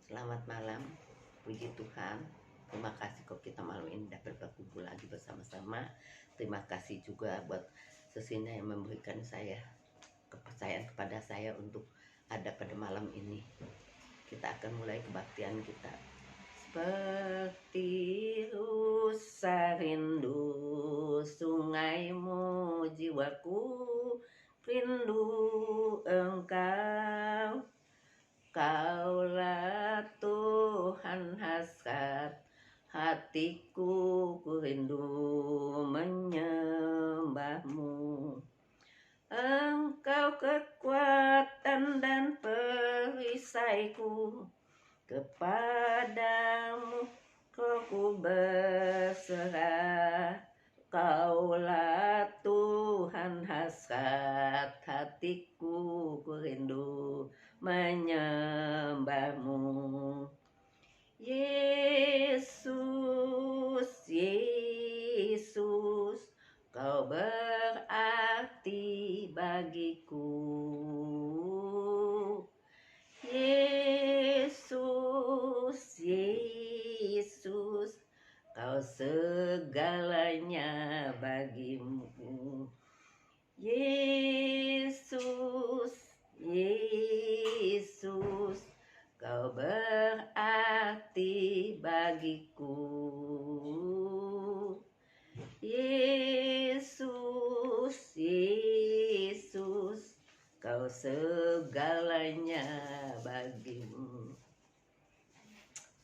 Selamat malam, puji Tuhan. Terima kasih kok kita malam ini dapat berkumpul lagi bersama-sama. Terima kasih juga buat Sesina yang memberikan saya kepercayaan kepada saya untuk ada pada malam ini. Kita akan mulai kebaktian kita. Seperti rusa rindu sungaimu, jiwaku rindu engkau. Kaulah Tuhan hasrat hatiku, ku rindu menyembahmu. Engkau kekuatan dan perisaiku, kepadamu ku berserah. Kaulah Tuhan hasrat hatiku, ku rindu menyembahmu. Yesus, Yesus, kau berarti bagiku. Yesus, Yesus, kau segalanya bagimu. Yesus, Yesus, kau berarti bagiku. Yesus, Yesus, kau segalanya bagimu.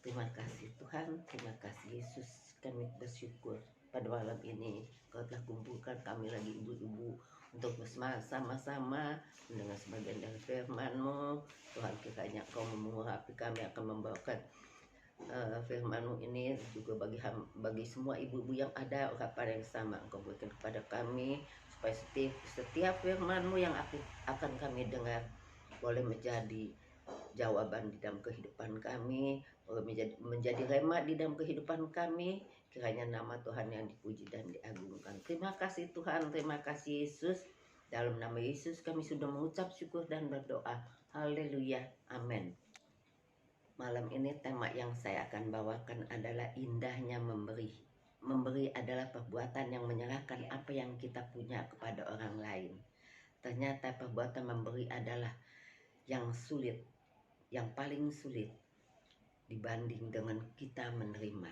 Terima kasih Tuhan, terima kasih Yesus. Kami bersyukur pada malam ini Kau telah kumpulkan kami lagi ibu-ibu untuk bersama-sama mendengar sebagian dari firman-Mu. Tuhan, kiranya Kau memurapi kami akan membawakan firman-Mu ini juga bagi semua ibu-ibu yang ada urapan yang sama Engkau berikan kepada kami, supaya setiap firman-Mu yang akan kami dengar boleh menjadi jawaban di dalam kehidupan kami, menjadi rema di dalam kehidupan kami. Kiranya nama Tuhan yang dipuji dan diagungkan. Terima kasih Tuhan, terima kasih Yesus. Dalam nama Yesus kami sudah mengucap syukur dan berdoa. Haleluya, amin. Malam ini tema yang saya akan bawakan adalah indahnya memberi. Memberi adalah perbuatan yang menyerahkan apa yang kita punya kepada orang lain. Ternyata perbuatan memberi adalah yang sulit, yang paling sulit dibanding dengan kita menerima.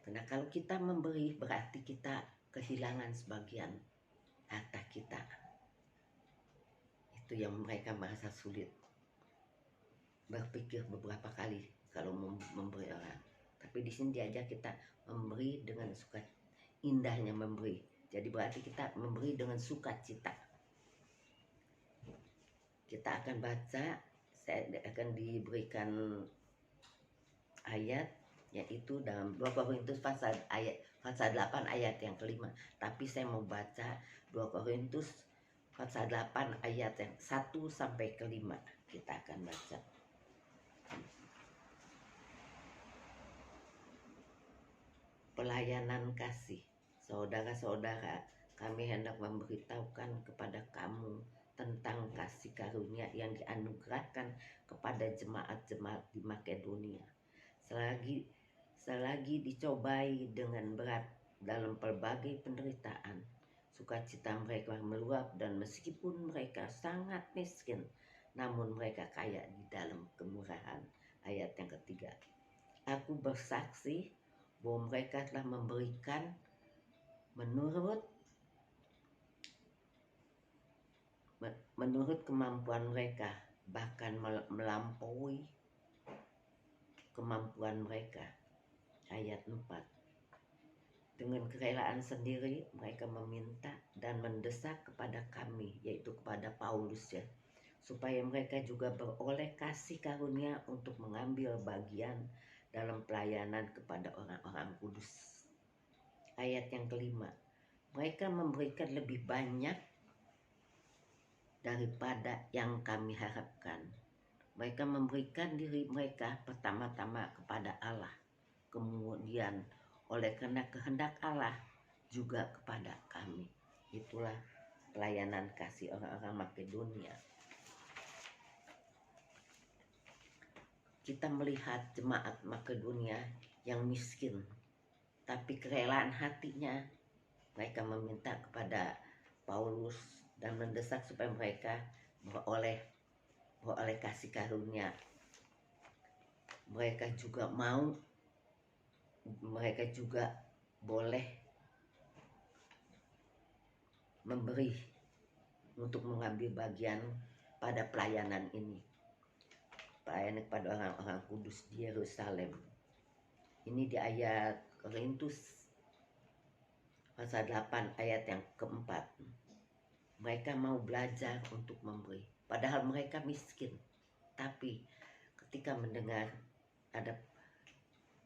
Karena kalau kita memberi berarti kita kehilangan sebagian harta kita. Itu yang mereka merasa sulit. Berpikir beberapa kali kalau memberi orang. Tapi di sini diajak kita memberi dengan suka, indahnya memberi. Jadi berarti kita memberi dengan sukacita. Kita akan baca, saya akan diberikan ayat, yaitu dalam 2 Korintus pasal 8 ayat yang kelima. Tapi saya mau baca 2 Korintus pasal 8 ayat yang 1 sampai kelima. Kita akan baca. Pelayanan kasih. Saudara-saudara, kami hendak memberitahukan kepada kamu tentang kasih karunia yang dianugerahkan kepada jemaat-jemaat di Makedonia. Selagi dicobai dengan berat dalam berbagai penderitaan, sukacita mereka meluap, dan meskipun mereka sangat miskin, namun mereka kaya di dalam kemurahan. Ayat yang ketiga. Aku bersaksi bahwa mereka telah memberikan menurut kemampuan mereka, bahkan melampaui kemampuan mereka. Ayat 4. Dengan kerelaan sendiri mereka meminta dan mendesak kepada kami, yaitu kepada Paulus ya, supaya mereka juga beroleh kasih karunia untuk mengambil bagian dalam pelayanan kepada orang-orang kudus. Ayat yang kelima. Mereka memberikan lebih banyak daripada yang kami harapkan. Mereka memberikan diri mereka pertama-tama kepada Allah, kemudian oleh karena kehendak Allah juga kepada kami. Itulah pelayanan kasih orang-orang Makedonia. kita melihat jemaat Makedonia yang miskin, tapi kerelaan hatinya mereka meminta kepada Paulus dan mendesak supaya mereka beroleh kasih karunia. Mereka juga boleh memberi untuk mengambil bagian pada pelayanan ini, pelayanan kepada orang-orang kudus di Yerusalem. Ini di ayat Korintus pasal 8 ayat yang keempat. Mereka mau belajar untuk memberi, padahal mereka miskin. Tapi ketika mendengar ada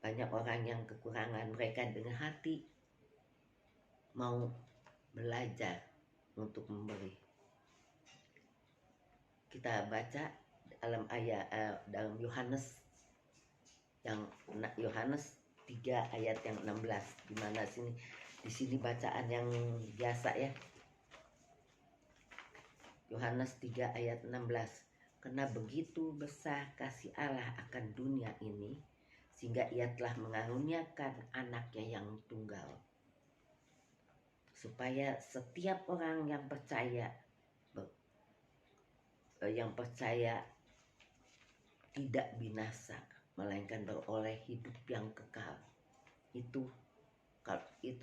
banyak orang yang kekurangan, mereka dengan hati mau belajar untuk memberi. Kita baca dalam dalam Yohanes 3 ayat yang 16, di mana di sini bacaan yang biasa ya. Yohanes 3 ayat 16. Karena begitu besar kasih Allah akan dunia ini, sehingga ia telah mengaruniakan anaknya yang tunggal, supaya setiap orang yang percaya tidak binasa, melainkan beroleh hidup yang kekal. Itu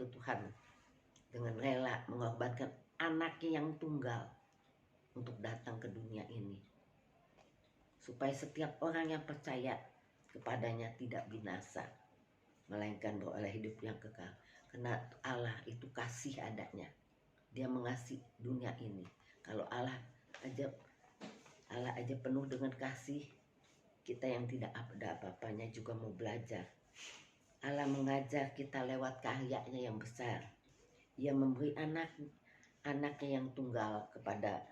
Tuhan dengan rela mengorbankan anaknya yang tunggal untuk datang ke dunia ini, supaya setiap orang yang percaya kepadanya tidak binasa, melainkan beroleh hidup yang kekal. Karena Allah itu kasih adanya, Dia mengasihi dunia ini. Kalau Allah aja penuh dengan kasih, kita yang tidak ada apa-apanya juga mau belajar. Allah mengajar kita lewat karyanya yang besar. Ia memberi anaknya yang tunggal kepada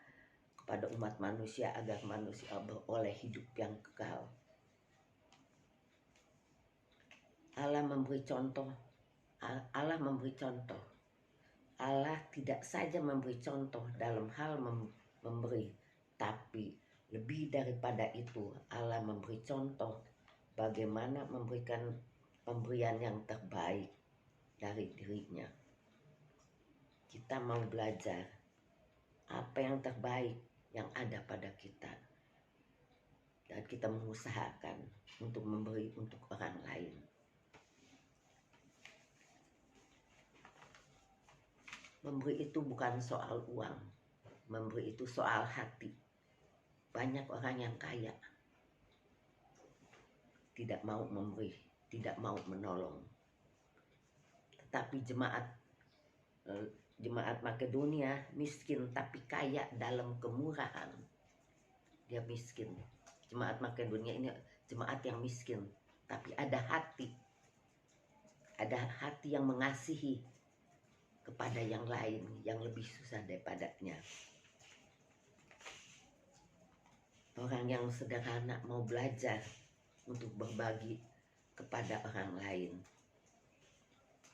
umat manusia, agar manusia beroleh hidup yang kekal. Allah memberi contoh. Allah tidak saja memberi contoh dalam hal memberi, tapi lebih daripada itu, Allah memberi contoh bagaimana memberikan pemberian yang terbaik dari dirinya. Kita mau belajar apa yang terbaik yang ada pada kita, dan kita mengusahakan untuk memberi untuk orang lain. Memberi itu bukan soal uang, memberi itu soal hati. Banyak orang yang kaya tidak mau memberi, tidak mau menolong. Tetapi jemaat Makedonia miskin tapi kaya dalam kemurahan. Dia miskin. Jemaat Makedonia ini jemaat yang miskin, tapi ada hati yang mengasihi kepada yang lain yang lebih susah daripadanya. Orang yang sederhana mau belajar untuk berbagi kepada orang lain.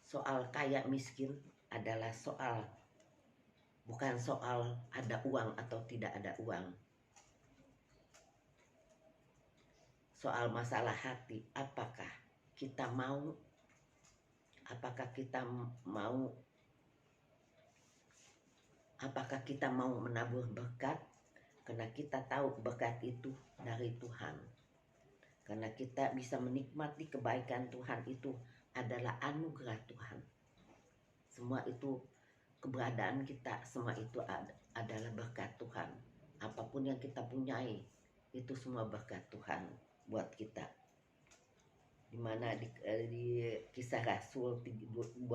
Soal kaya miskin adalah bukan soal ada uang atau tidak ada uang. Soal masalah hati, apakah kita mau menabur berkat, karena kita tahu berkat itu dari Tuhan. Karena kita bisa menikmati kebaikan Tuhan itu adalah anugerah Tuhan. Semua itu, keberadaan kita, semua itu adalah berkat Tuhan. Apapun yang kita punyai, itu semua berkat Tuhan buat kita. Dimana di Kisah Rasul 20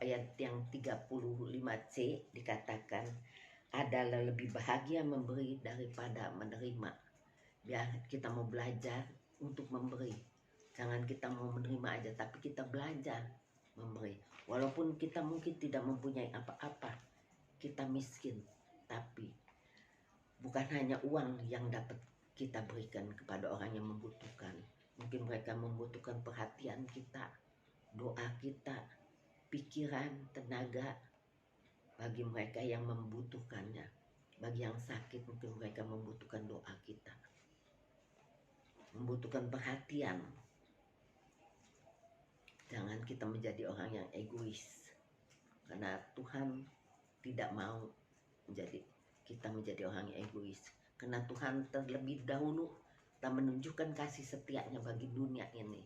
ayat yang 35c dikatakan, adalah lebih bahagia memberi daripada menerima. Biar kita mau belajar untuk memberi. Jangan kita mau menerima aja, tapi kita belajar memberi. Walaupun kita mungkin tidak mempunyai apa-apa, kita miskin, tapi bukan hanya uang yang dapat kita berikan kepada orang yang membutuhkan. Mungkin mereka membutuhkan perhatian kita, doa kita, pikiran, tenaga. Bagi mereka yang membutuhkannya, bagi yang sakit mungkin mereka membutuhkan doa kita. membutuhkan perhatian. Jangan kita menjadi orang yang egois, karena Tuhan tidak mau kita menjadi orang yang egois. Karena Tuhan terlebih dahulu telah menunjukkan kasih setianya bagi dunia ini.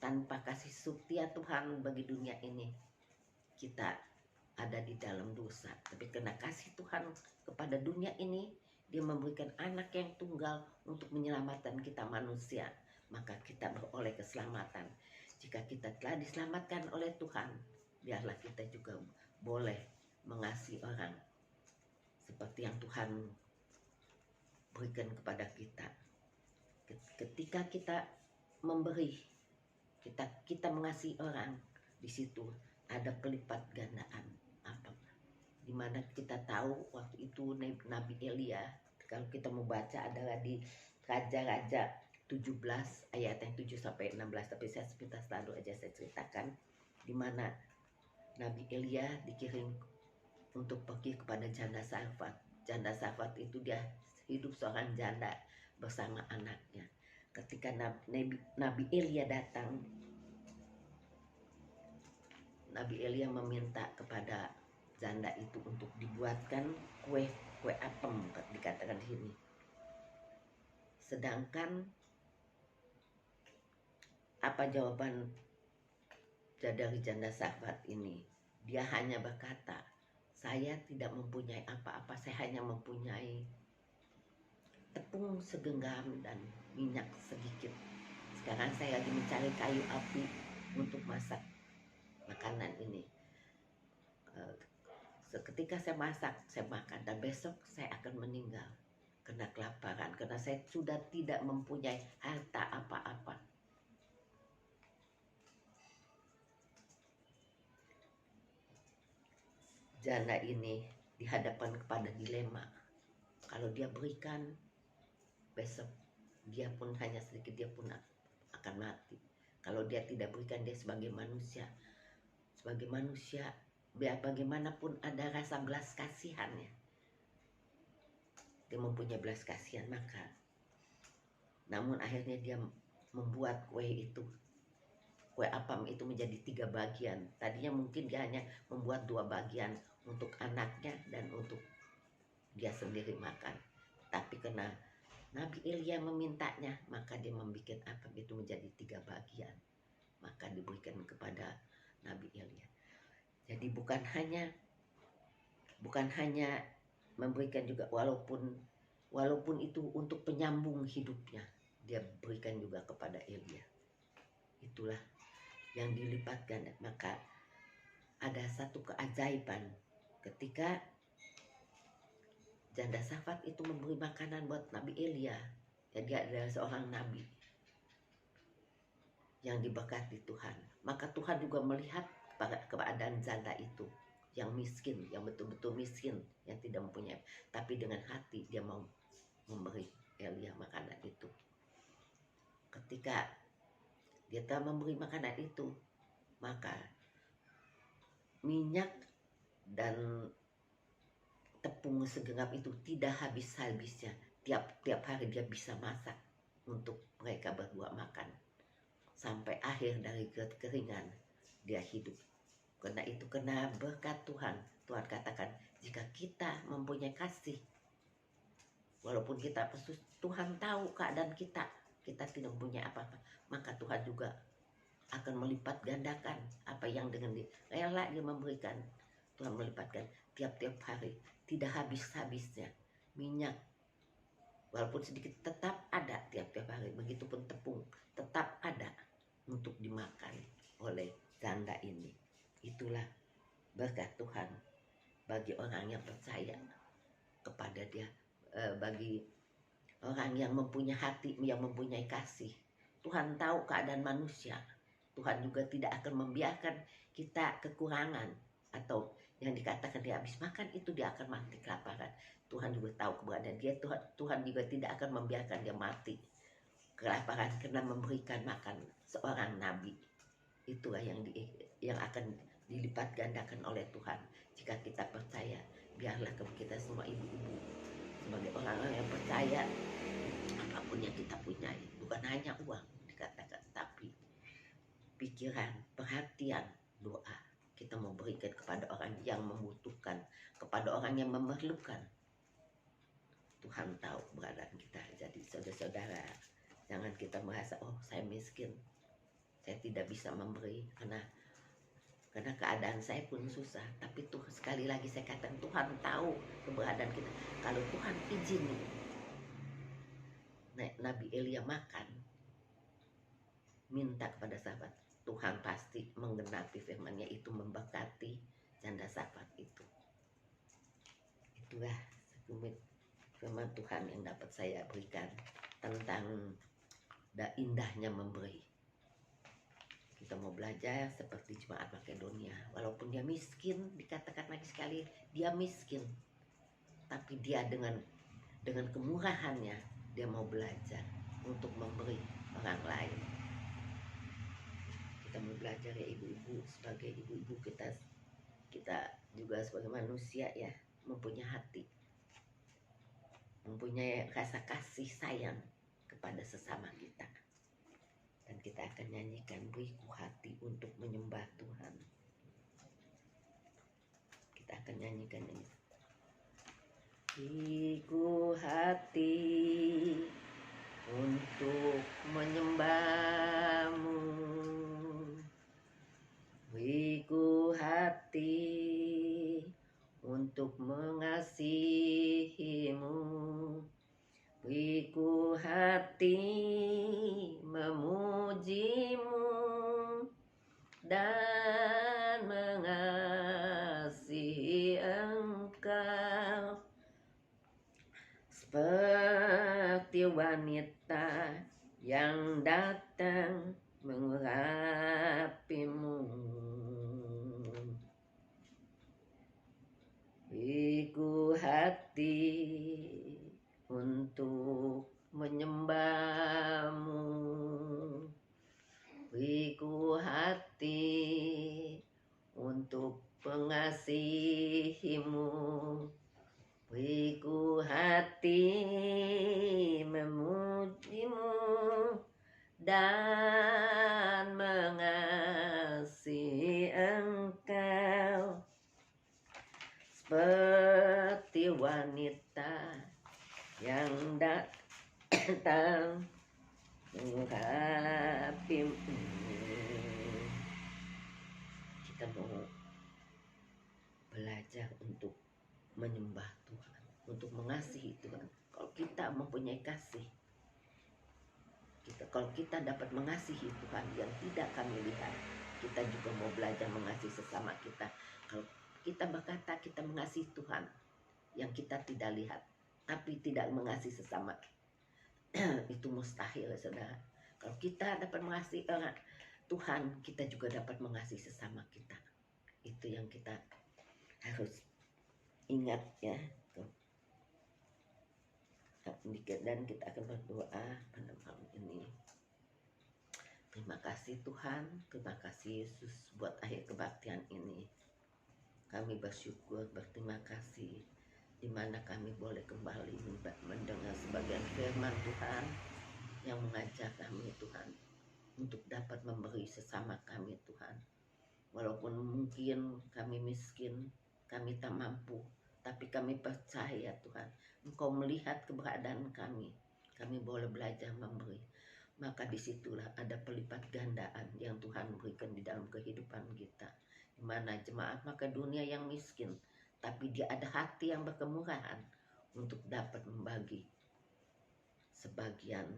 Tanpa kasih setia Tuhan bagi dunia ini, kita ada di dalam dosa. Tapi karena kasih Tuhan kepada dunia ini, Dia memberikan anak yang tunggal untuk menyelamatkan kita manusia. Maka kita beroleh keselamatan. Jika kita telah diselamatkan oleh Tuhan, biarlah kita juga boleh mengasihi orang seperti yang Tuhan berikan kepada kita. Ketika kita memberi, kita mengasihi orang, di situ ada pelipat gandaan. Apa? Dimana kita tahu waktu itu Nabi Elia, kalau kita mau baca adalah di Raja-Raja 17 ayat yang 7 sampai 16, tapi saya minta selalu aja saya ceritakan di mana Nabi Elia dikirim untuk pergi kepada janda Sarfat. Janda Sarfat itu dia hidup seorang janda bersama anaknya. Ketika Nabi Elia datang, Nabi Elia meminta kepada janda itu untuk dibuatkan kue apem, dikatakan di sini. Sedangkan apa jawaban dari janda Sarfat ini? Dia hanya berkata, saya tidak mempunyai apa-apa, saya hanya mempunyai tepung segenggam dan minyak sedikit. Sekarang saya lagi mencari kayu api untuk masak makanan ini. Ketika saya masak, saya makan, dan besok saya akan meninggal karena kelaparan, karena saya sudah tidak mempunyai harta apa-apa. Janda ini dihadapkan kepada dilema. Kalau dia berikan, besok dia pun hanya sedikit, dia pun akan mati. Kalau dia tidak berikan, dia sebagai manusia, biar bagaimanapun ada rasa belas kasihannya, dia mempunyai belas kasihan. Maka namun akhirnya dia membuat kue apam itu menjadi 3 bagian. Tadinya mungkin dia hanya membuat 2 bagian untuk anaknya dan untuk dia sendiri makan. Tapi karena Nabi Elia memintanya, maka dia membuat apam itu menjadi 3 bagian. Maka diberikan kepada Nabi Elia. Jadi bukan hanya memberikan juga, walaupun itu untuk penyambung hidupnya, dia berikan juga kepada Elia. Itulah yang dilipatkan. Maka ada satu keajaiban ketika janda Sarfat itu memberi makanan buat Nabi Elia. Ya, dia adalah seorang nabi yang diberkati Tuhan. Maka Tuhan juga melihat keadaan janda itu yang miskin, yang betul-betul miskin, yang tidak mempunyai, tapi dengan hati dia mau memberi Elia makanan itu. Ketika dia telah memberi makanan itu, maka minyak dan tepung segenggam itu tidak habis-habisnya. Tiap hari dia bisa masak untuk mereka berdua makan. Sampai akhir dari kekeringan dia hidup. Karena itu, kena berkat Tuhan. Tuhan katakan, jika kita mempunyai kasih, walaupun kita pesus, Tuhan tahu keadaan kita tidak punya apa-apa, maka Tuhan juga akan melipat gandakan apa yang dengan rela dia memberikan. Tuhan melipatkan tiap-tiap hari, tidak habis-habisnya. Minyak walaupun sedikit tetap ada tiap-tiap hari. Begitupun tepung tetap ada untuk dimakan oleh janda ini. Itulah berkat Tuhan bagi orang yang percaya kepada dia, bagi orang yang mempunyai hati, yang mempunyai kasih. Tuhan tahu keadaan manusia. Tuhan juga tidak akan membiarkan kita kekurangan, atau yang dikatakan dia habis makan itu dia akan mati kelaparan. Tuhan juga tahu keberadaan dia. Tuhan juga tidak akan membiarkan dia mati kelaparan karena memberikan makan seorang nabi. Itulah yang akan dilipat gandakan oleh Tuhan jika kita percaya. Biarlah kita semua ibu-ibu sebagai orang-orang yang percaya, apapun yang kita punya, bukan hanya uang dikatakan, tapi pikiran, perhatian, doa kita mau berikan kepada orang yang membutuhkan, kepada orang yang memerlukan. Tuhan tahu keberadaan kita. Jadi saudara-saudara, jangan kita merasa oh saya miskin, saya tidak bisa memberi karena keadaan saya pun susah. Tapi tuh sekali lagi saya katakan, Tuhan tahu keberadaan kita. Kalau Tuhan izinin Nabi Elia makan, minta kepada sahabat, Tuhan pasti menggenapi firman-Nya itu, memberkati janda sahabat itu. Itulah sekelumit firman Tuhan yang dapat saya berikan tentang indahnya memberi. Kita mau belajar seperti jemaat Makedonia, walaupun dia miskin, dikatakan lagi sekali dia miskin, tapi dia dengan kemurahannya dia mau belajar untuk memberi orang lain. Kita mau belajar ya ibu-ibu, sebagai ibu-ibu kita juga sebagai manusia ya, mempunyai hati, mempunyai rasa kasih sayang kepada sesama kita. Dan kita akan nyanyikan beriku hati untuk menyembah Tuhan. Kita akan nyanyikan ini. Beriku hati untuk menyembah-Mu, beriku hati untuk mengasihi-Mu, beriku hati memuji-Mu dan mengasihi Engkau, seperti wanita yang datang mengurapi-Mu. Beriku hati untuk menyembah-Mu, beriku hati untuk mengasihi-Mu, beriku hati memuji-Mu dan mengasihi Engkau, seperti wanita yang datang mengurapi-Mu. Kita mau belajar untuk menyembah Tuhan, untuk mengasihi Tuhan. Kalau kita mempunyai kasih, kalau kita dapat mengasihi Tuhan yang tidak kami lihat, kita juga mau belajar mengasihi sesama kita. Kalau kita berkata kita mengasihi Tuhan yang kita tidak lihat, tapi tidak mengasihi sesama, itu mustahil, saudara. Kalau kita dapat mengasihi Tuhan, kita juga dapat mengasihi sesama kita. Itu yang kita harus ingat ya. Dan kita akan berdoa pada malam ini. Terima kasih Tuhan, terima kasih Yesus buat akhir kebaktian ini. Kami bersyukur, berterima kasih di mana kami boleh kembali mendengar sebagian firman Tuhan yang mengajar kami Tuhan untuk dapat memberi sesama kami Tuhan. Walaupun mungkin kami miskin, kami tak mampu, tapi kami percaya Tuhan, Engkau melihat keberadaan kami boleh belajar memberi. Maka disitulah ada pelipat gandaan yang Tuhan berikan di dalam kehidupan kita. Di mana jemaat Makedonia yang miskin, tapi dia ada hati yang berkemurahan untuk dapat membagi sebagian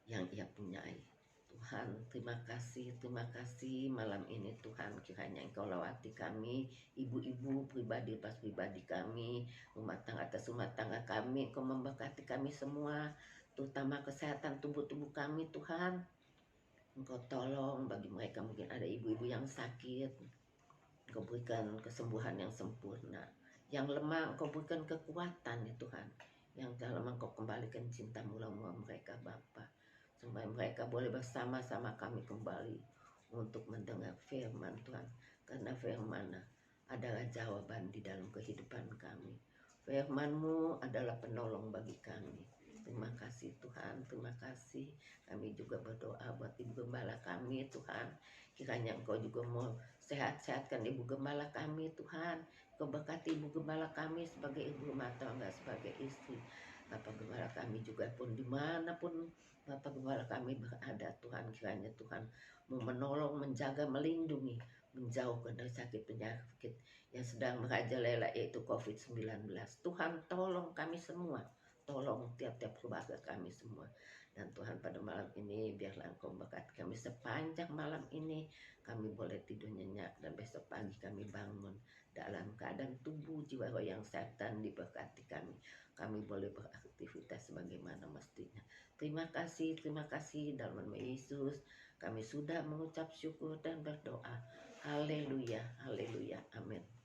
yang ia punyai. Tuhan, terima kasih malam ini Tuhan, kiranya Engkau lawati kami, ibu-ibu pribadi pas pribadi kami, rumah tangga atas rumah tangga kami, Engkau memberkati kami semua, terutama kesehatan tubuh-tubuh kami Tuhan. Engkau tolong bagi mereka, mungkin ada ibu-ibu yang sakit, Engkau berikan kesembuhan yang sempurna. Yang lemah Engkau berikan kekuatan ya Tuhan. Yang lemah Engkau kembalikan cinta mula-mula mereka Bapa, supaya mereka boleh bersama-sama kami kembali untuk mendengar firman Tuhan. Karena firman adalah jawaban di dalam kehidupan kami. Firman-Mu adalah penolong bagi kami. Terima kasih Tuhan, terima kasih. Kami juga berdoa buat Ibu Gembala kami Tuhan. Kiranya Engkau juga mau sehat-sehatkan Ibu Gembala kami Tuhan. Kau berkati Ibu Gembala kami sebagai ibu rumah tangga, sebagai istri. Bapak Gembala kami juga pun dimanapun Bapak Gembala kami berada Tuhan. Kiranya Tuhan mau menolong, menjaga, melindungi, menjauhkan dari sakit penyakit yang sedang merajalela yaitu COVID-19. Tuhan tolong kami semua. Tolong tiap-tiap keluarga kami semua. Dan Tuhan pada malam ini biarlah Engkau berkati kami sepanjang malam ini. Kami boleh tidur nyenyak dan besok pagi kami bangun dalam keadaan tubuh jiwa roh yang sehat dan diberkati kami. Kami boleh beraktivitas sebagaimana mestinya. Terima kasih dalam nama Yesus. Kami sudah mengucap syukur dan berdoa. Haleluya, haleluya, amin.